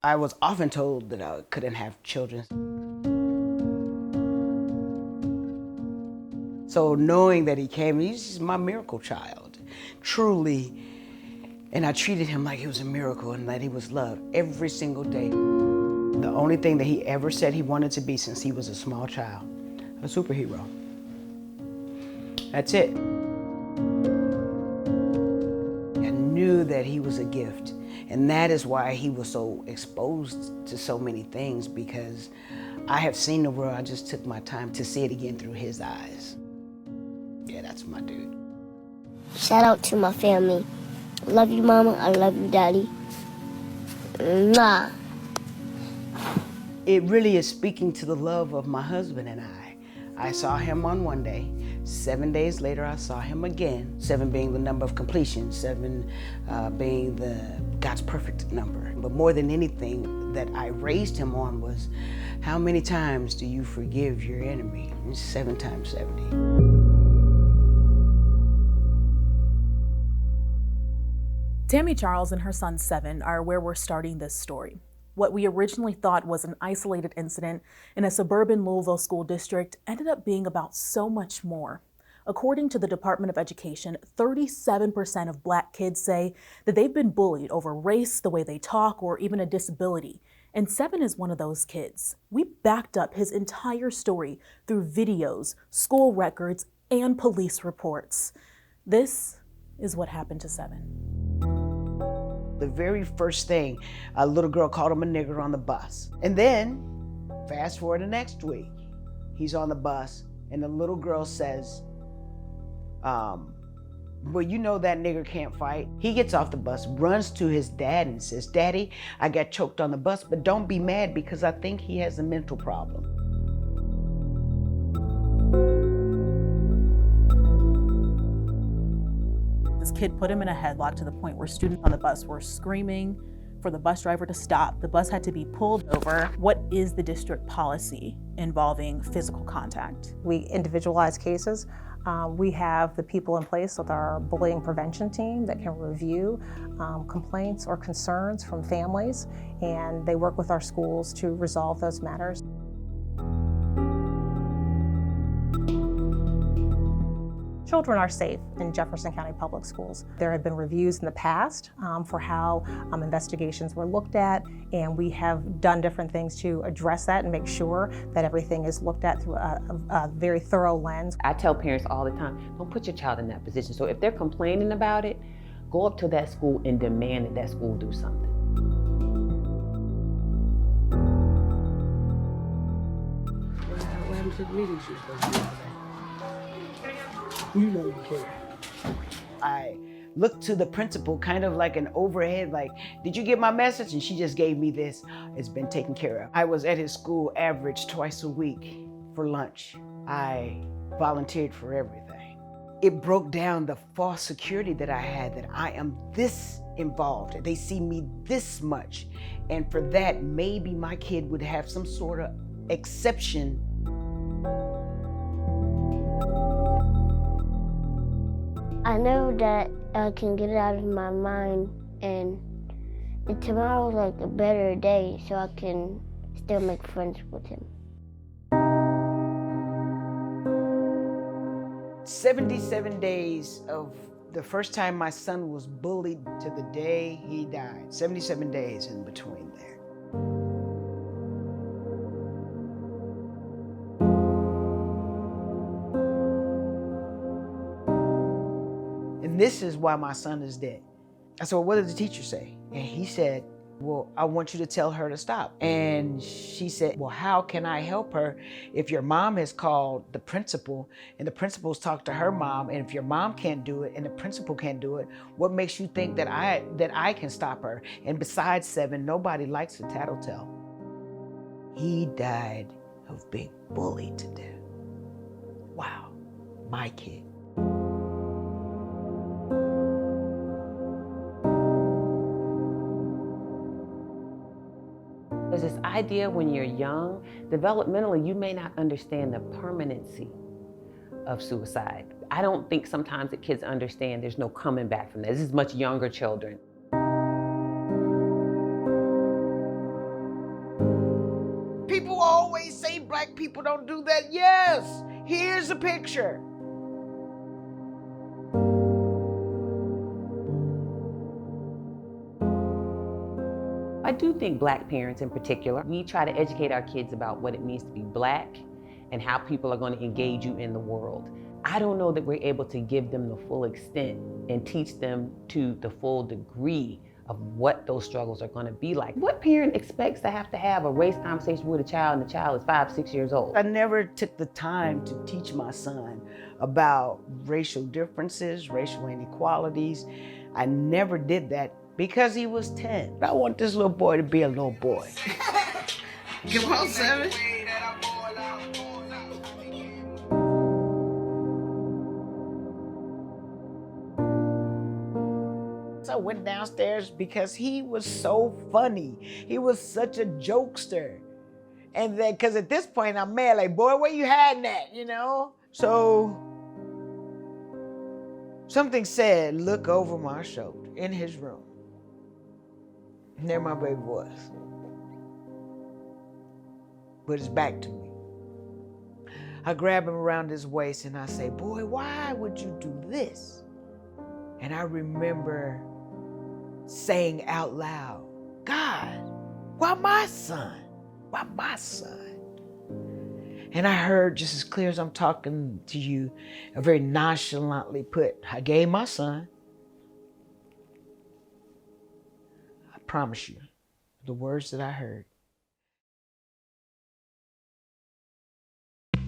I was often told that I couldn't have children. So knowing that he came, he's just my miracle child, truly. And I treated him like he was a miracle and that he was loved every single day. The only thing that he ever said he wanted to be since he was a small child, a superhero. That's it. I knew that he was a gift. And that is why he was so exposed to so many things, because I have seen the world. I just took my time to see it again through his eyes. Yeah, that's my dude. Shout out to my family. I love you, Mama. I love you, Daddy. Mwah. It really is speaking to the love of my husband and I. I saw him on one day. 7 days later, I saw him again. 7 being the number of completion, 7 being God's perfect number. But more than anything that I raised him on was, how many times do you forgive your enemy? 7 times 70. Tammy Charles and her son 7 are where we're starting this story. What we originally thought was an isolated incident in a suburban Louisville school district ended up being about so much more. According to the Department of Education, 37% of Black kids say that they've been bullied over race, the way they talk, or even a disability. And 7 is one of those kids. We backed up his entire story through videos, school records, and police reports. This is what happened to 7. The very first thing, a little girl called him a nigger on the bus. And then, fast forward the next week, he's on the bus and the little girl says, well, you know that nigger can't fight. He gets off the bus, runs to his dad and says, Daddy, I got choked on the bus, but don't be mad because I think he has a mental problem. This kid put him in a headlock to the point where students on the bus were screaming for the bus driver to stop. The bus had to be pulled over. What is the district policy involving physical contact? We individualize cases. We have the people in place with our bullying prevention team that can review complaints or concerns from families, and they work with our schools to resolve those matters. Children are safe in Jefferson County Public Schools. There have been reviews in the past for how investigations were looked at, and we have done different things to address that and make sure that everything is looked at through a very thorough lens. I tell parents all the time, don't put your child in that position. So if they're complaining about it, go up to that school and demand that that school do something. What happened to the meetings you were supposed to do today? You know you care. I looked to the principal kind of like an overhead, like, did you get my message? And she just gave me this. It's been taken care of. I was at his school average twice a week for lunch. I volunteered for everything. It broke down the false security that I had, that I am this involved. They see me this much. And for that, maybe my kid would have some sort of exception. I know that I can get it out of my mind, and tomorrow's like a better day, so I can still make friends with him. 77 days of the first time my son was bullied to the day he died. 77 days in between there. And this is why my son is dead. I said, well, what did the teacher say? And he said, well, I want you to tell her to stop. And she said, well, how can I help her if your mom has called the principal and the principal's talked to her mom, and if your mom can't do it and the principal can't do it, what makes you think that I can stop her? And besides 7, nobody likes a tattletale. He died of being bullied to death. Wow, my kid. There's this idea when you're young, developmentally, you may not understand the permanency of suicide. I don't think sometimes that kids understand there's no coming back from this. This is much younger children. people don't do that. Yes, here's a picture. I do think Black parents in particular, we try to educate our kids about what it means to be Black and how people are going to engage you in the world. I don't know that we're able to give them the full extent and teach them to the full degree of what those struggles are going to be like. What parent expects to have a race conversation with a child and the child is 5, 6 years old? I never took the time to teach my son about racial differences, racial inequalities. I never did that because he was 10. I want this little boy to be a little boy. Come on, 7. I went downstairs because he was so funny. He was such a jokester. And then, because at this point I'm mad, like, boy, where you hiding at, you know? So something said, look over my shoulder in his room. And there my baby was. But his back to me. I grab him around his waist and I say, boy, why would you do this? And I remember saying out loud, God, why my son? Why my son? And I heard, just as clear as I'm talking to you, a very nonchalantly put, I gave my son. I promise you, the words that I heard.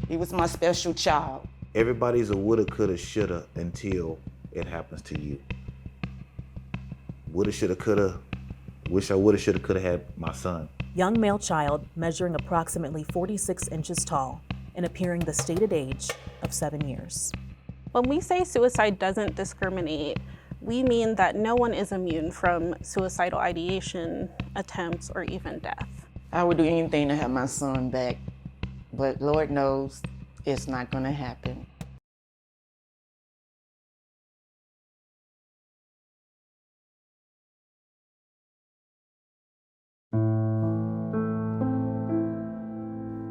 He was my special child. Everybody's a woulda, coulda, shoulda until it happens to you. Woulda, shoulda, coulda. Wish I woulda, shoulda, coulda had my son. Young male child measuring approximately 46 inches tall and appearing the stated age of 7 years. When we say suicide doesn't discriminate, we mean that no one is immune from suicidal ideation, attempts, or even death. I would do anything to have my son back, but Lord knows it's not going to happen.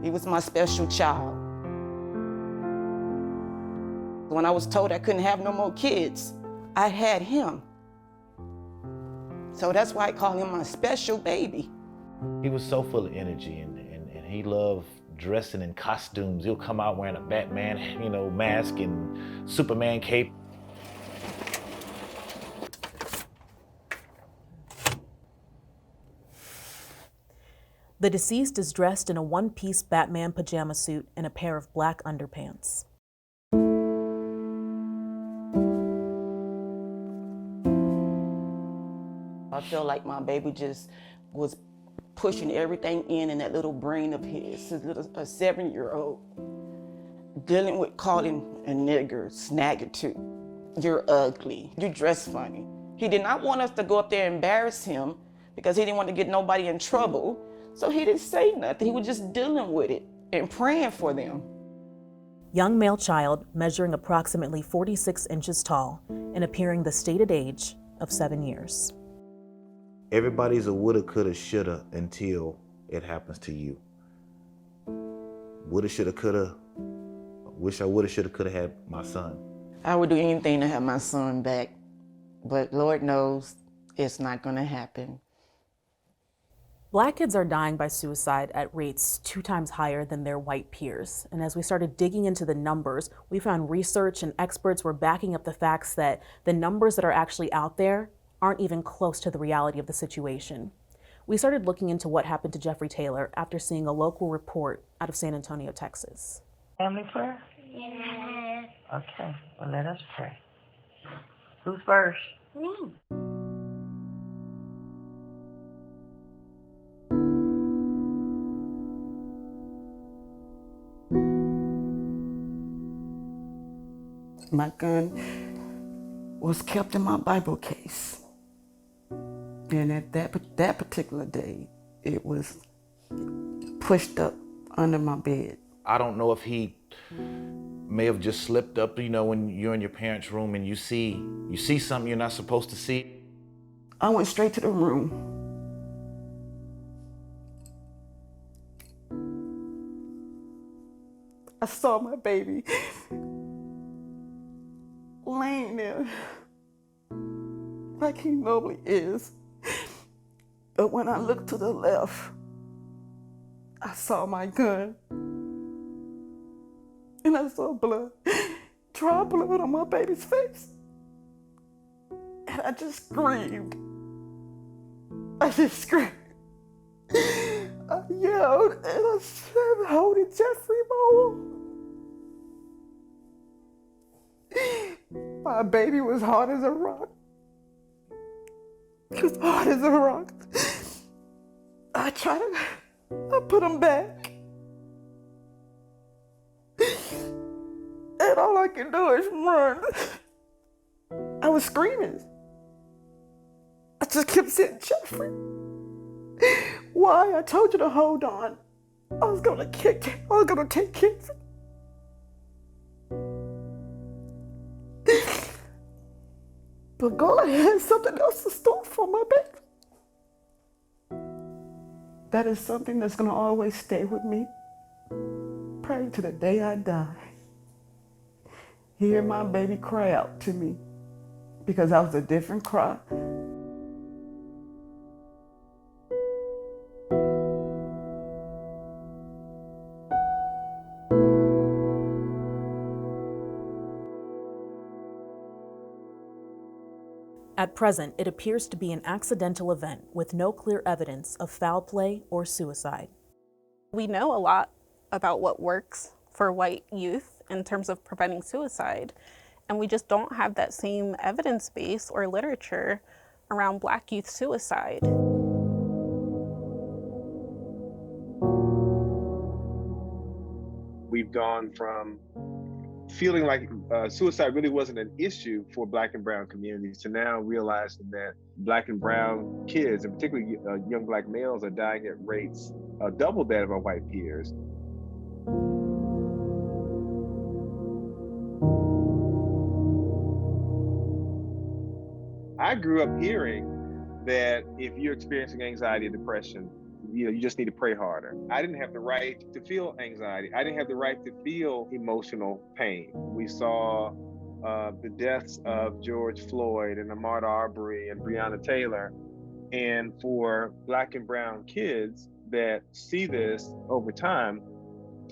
He was my special child. When I was told I couldn't have no more kids, I had him. So that's why I call him my special baby. He was so full of energy and he loved dressing in costumes. He'll come out wearing a Batman, mask and Superman cape. The deceased is dressed in a one-piece Batman pajama suit and a pair of black underpants. I feel like my baby just was pushing everything in that little brain of his, a 7-year-old, dealing with calling a nigger, snaggletooth. You're ugly, you dress funny. He did not want us to go up there and embarrass him because he didn't want to get nobody in trouble. So he didn't say nothing. He was just dealing with it and praying for them. Young male child measuring approximately 46 inches tall and appearing the stated age of 7 years. Everybody's a woulda, coulda, shoulda until it happens to you. Woulda, shoulda, coulda. Wish I woulda, shoulda, coulda had my son. I would do anything to have my son back, but Lord knows it's not going to happen. Black kids are dying by suicide at rates 2 times higher than their white peers. And as we started digging into the numbers, we found research and experts were backing up the facts that the numbers that are actually out there aren't even close to the reality of the situation. We started looking into what happened to Jeffrey Taylor after seeing a local report out of San Antonio, Texas. Family prayer? Yeah. Okay, well, let us pray. Who's first? Me. My gun was kept in my Bible case. And at that particular day, it was pushed up under my bed. I don't know if he may have just slipped up, when you're in your parents' room and you see something you're not supposed to see. I went straight to the room. I saw my baby laying there like he normally is. But when I looked to the left, I saw my gun. And I saw blood, dry blood on my baby's face. And I just screamed. I just screamed. I yelled and I said, "Holding Jeffrey Moore." My baby was hard as a rock. He was hard as a rock. I put him back. And all I can do is run. I was screaming. I just kept saying, "Jeffrey, why? I told you to hold on. I was gonna take care of it." But God has something else in store for my baby. That is something that's gonna always stay with me, probably to the day I die. Hear my baby cry out to me, because that was a different cry. At present, it appears to be an accidental event with no clear evidence of foul play or suicide. We know a lot about what works for white youth in terms of preventing suicide, and we just don't have that same evidence base or literature around Black youth suicide. We've gone from feeling like suicide really wasn't an issue for Black and brown communities to now realizing that Black and brown kids, and particularly young Black males, are dying at rates double that of our white peers. I grew up hearing that if you're experiencing anxiety or depression, you just need to pray harder. I didn't have the right to feel anxiety. I didn't have the right to feel emotional pain. We saw the deaths of George Floyd and Ahmaud Arbery and Breonna Taylor. And for Black and brown kids that see this over time,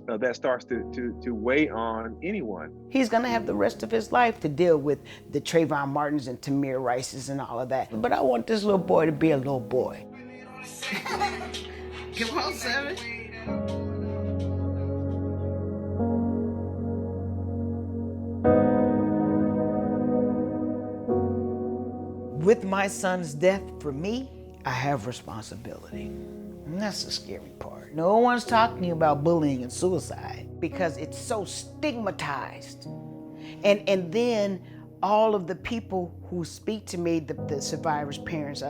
that starts to weigh on anyone. He's gonna have the rest of his life to deal with the Trayvon Martins and Tamir Rices and all of that. But I want this little boy to be a little boy. Come on, Seven. With my son's death, for me, I have responsibility. And that's the scary part. No one's talking about bullying and suicide because it's so stigmatized. And then all of the people who speak to me, the survivors' parents,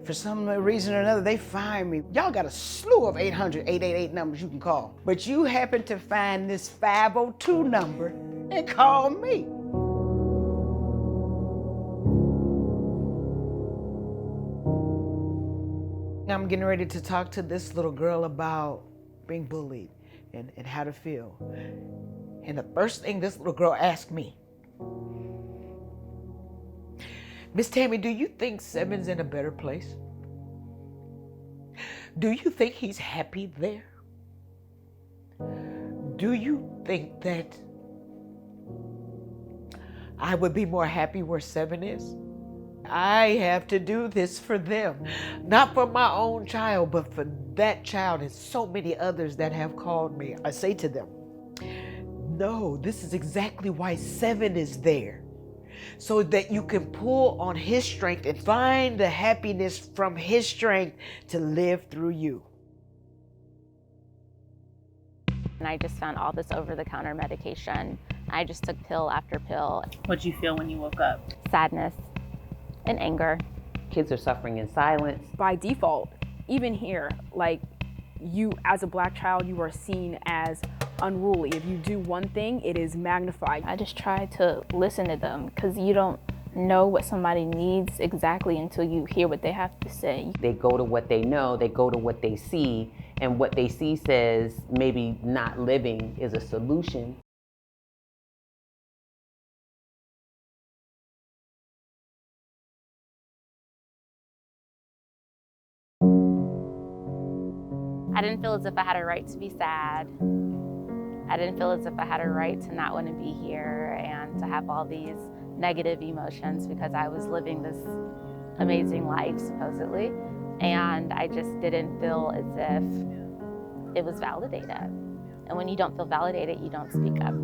for some reason or another, they find me. Y'all got a slew of 800-888 numbers you can call, but you happen to find this 502 number and call me. I'm getting ready to talk to this little girl about being bullied and how to feel. And the first thing this little girl asked me, "Miss Tammy, do you think Seven's in a better place? Do you think he's happy there? Do you think that I would be more happy where Seven is?" I have to do this for them, not for my own child, but for that child and so many others that have called me. I say to them, no, this is exactly why Seven is there, so that you can pull on his strength and find the happiness from his strength to live through you. And I just found all this over-the-counter medication. I just took pill after pill. What'd you feel when you woke up? Sadness and anger. Kids are suffering in silence. By default, even here, like you as a Black child, you are seen as unruly. If you do one thing, it is magnified. I just try to listen to them because you don't know what somebody needs exactly until you hear what they have to say. They go to what they know, they go to what they see, and what they see says maybe not living is a solution. I didn't feel as if I had a right to be sad. I didn't feel as if I had a right to not want to be here and to have all these negative emotions because I was living this amazing life, supposedly. And I just didn't feel as if it was validated. And when you don't feel validated, you don't speak up.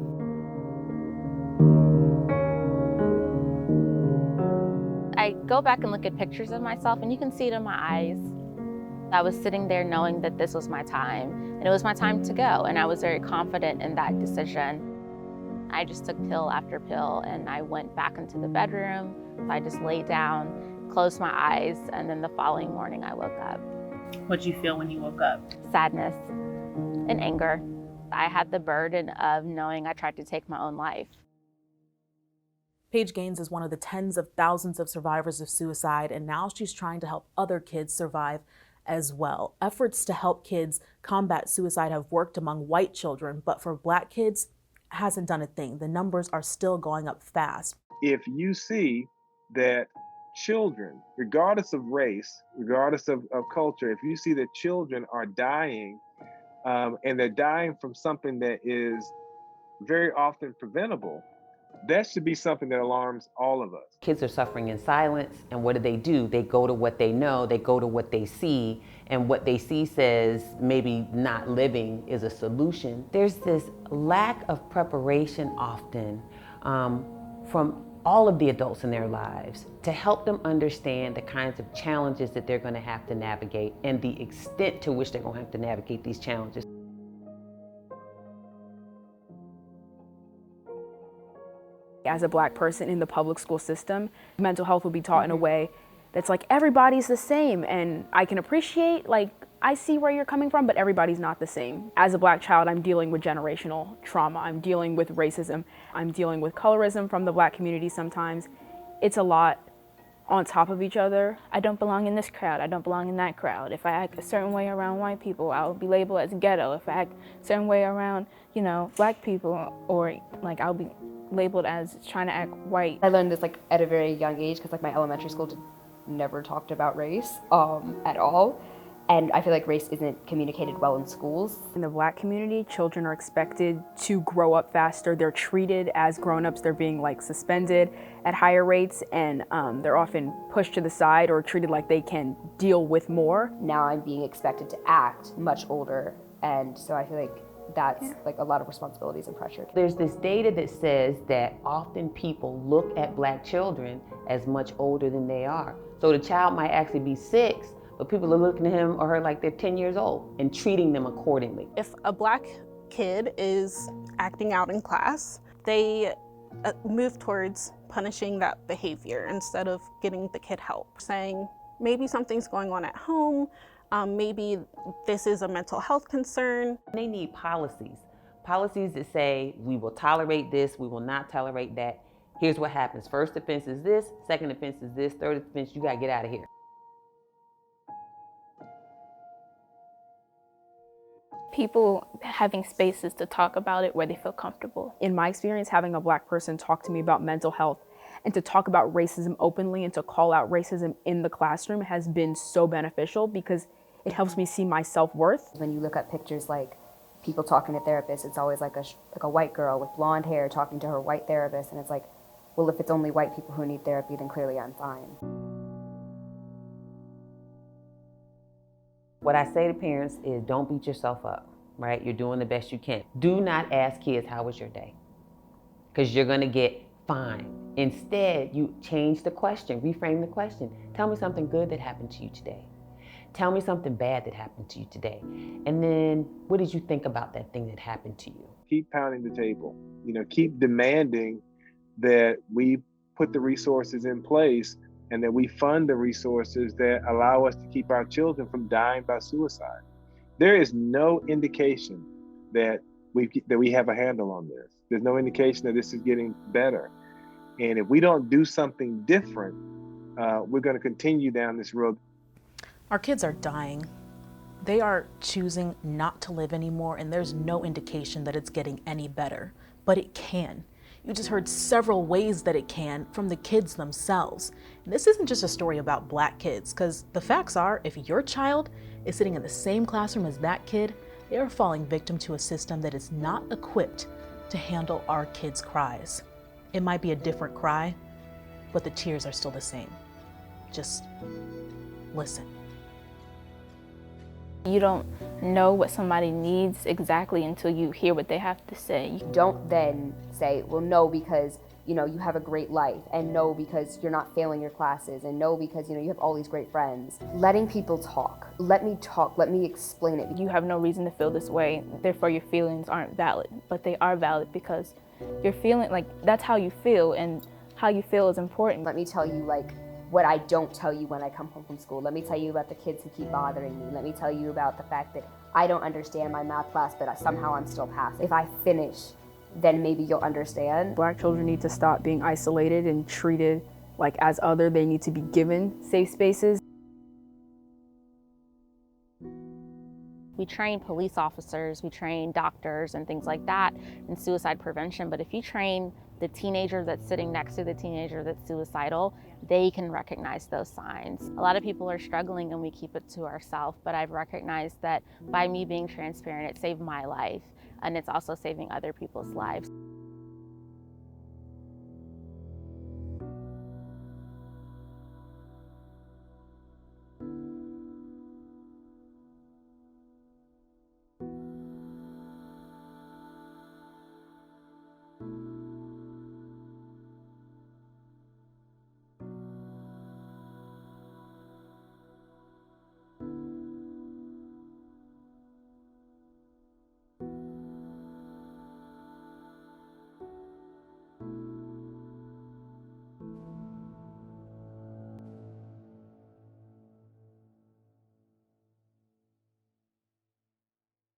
I go back and look at pictures of myself and you can see it in my eyes. I was sitting there knowing that this was my time and it was my time to go, and I was very confident in that decision. I just took pill after pill and I went back into the bedroom. I just laid down, closed my eyes, and then the following morning I woke up. What did you feel when you woke up? Sadness and anger. I had the burden of knowing I tried to take my own life. Paige Gaines is one of the tens of thousands of survivors of suicide, and now she's trying to help other kids survive as well. Efforts to help kids combat suicide have worked among white children, but for Black kids, hasn't done a thing. The numbers are still going up fast. If you see that children, regardless of race, regardless of culture, if you see that children are dying, and they're dying from something that is very often preventable, that should be something that alarms all of us. Kids are suffering in silence, and what do? They go to what they know, they go to what they see, and what they see says maybe not living is a solution. There's this lack of preparation often from all of the adults in their lives to help them understand the kinds of challenges that they're going to have to navigate and the extent to which they're going to have to navigate these challenges. As a Black person in the public school system, mental health will be taught in a way that's like everybody's the same, and I can appreciate, like, I see where you're coming from, but everybody's not the same. As a Black child, I'm dealing with generational trauma. I'm dealing with racism. I'm dealing with colorism from the Black community sometimes. It's a lot on top of each other. I don't belong in this crowd. I don't belong in that crowd. If I act a certain way around white people, I'll be labeled as ghetto. If I act a certain way around, Black people, or like I'll be labeled as trying to act white. I learned this like at a very young age because like my elementary school never talked about race at all. And I feel like race isn't communicated well in schools. In the Black community, children are expected to grow up faster. They're treated as grown-ups. They're being like suspended at higher rates, and they're often pushed to the side or treated like they can deal with more. Now I'm being expected to act much older, and so I feel like that's like a lot of responsibilities and pressure. There's this data that says that often people look at Black children as much older than they are. So the child might actually be 6, but people are looking at him or her like they're 10 years old and treating them accordingly. If a Black kid is acting out in class, they move towards punishing that behavior instead of getting the kid help, saying maybe something's going on at home, maybe this is a mental health concern. They need policies that say we will tolerate this, we will not tolerate that. Here's what happens. First offense is this, second offense is this, third offense, you gotta get out of here. People having spaces to talk about it where they feel comfortable. In my experience, having a Black person talk to me about mental health and to talk about racism openly and to call out racism in the classroom has been so beneficial because it helps me see my self-worth. When you look at pictures like people talking to therapists, it's always like a white girl with blonde hair talking to her white therapist, and it's like, well, if it's only white people who need therapy, then clearly I'm fine. What I say to parents is don't beat yourself up, right? You're doing the best you can. Do not ask kids, how was your day? Because you're gonna get fine. Instead, you change the question, reframe the question. Tell me something good that happened to you today. Tell me something bad that happened to you today. And then what did you think about that thing that happened to you? Keep pounding the table. Keep demanding that we put the resources in place and that we fund the resources that allow us to keep our children from dying by suicide. There is no indication that we have a handle on this. There's no indication that this is getting better. And if we don't do something different, we're going to continue down this road. Our kids are dying. They are choosing not to live anymore, and there's no indication that it's getting any better, but it can. You just heard several ways that it can from the kids themselves. And this isn't just a story about Black kids, because the facts are, if your child is sitting in the same classroom as that kid, they are falling victim to a system that is not equipped to handle our kids' cries. It might be a different cry, but the tears are still the same. Just listen. You don't know what somebody needs exactly until you hear what they have to say. Don't then say, well, no, because you have a great life, and no, because you're not failing your classes, and no, because you have all these great friends. Letting people talk. Let me talk. Let me explain it. You have no reason to feel this way, therefore your feelings aren't valid, but they are valid because you're feeling like that's how you feel, and how you feel is important. Let me tell you what I don't tell you when I come home from school. Let me tell you about the kids who keep bothering me. Let me tell you about the fact that I don't understand my math class, but somehow I'm still passing. If I finish, then maybe you'll understand. Black children need to stop being isolated and treated like as other. They need to be given safe spaces. We train police officers, we train doctors and things like that in suicide prevention, but if you train the teenager that's sitting next to the teenager that's suicidal, they can recognize those signs. A lot of people are struggling and we keep it to ourselves, but I've recognized that by me being transparent, it saved my life, and it's also saving other people's lives.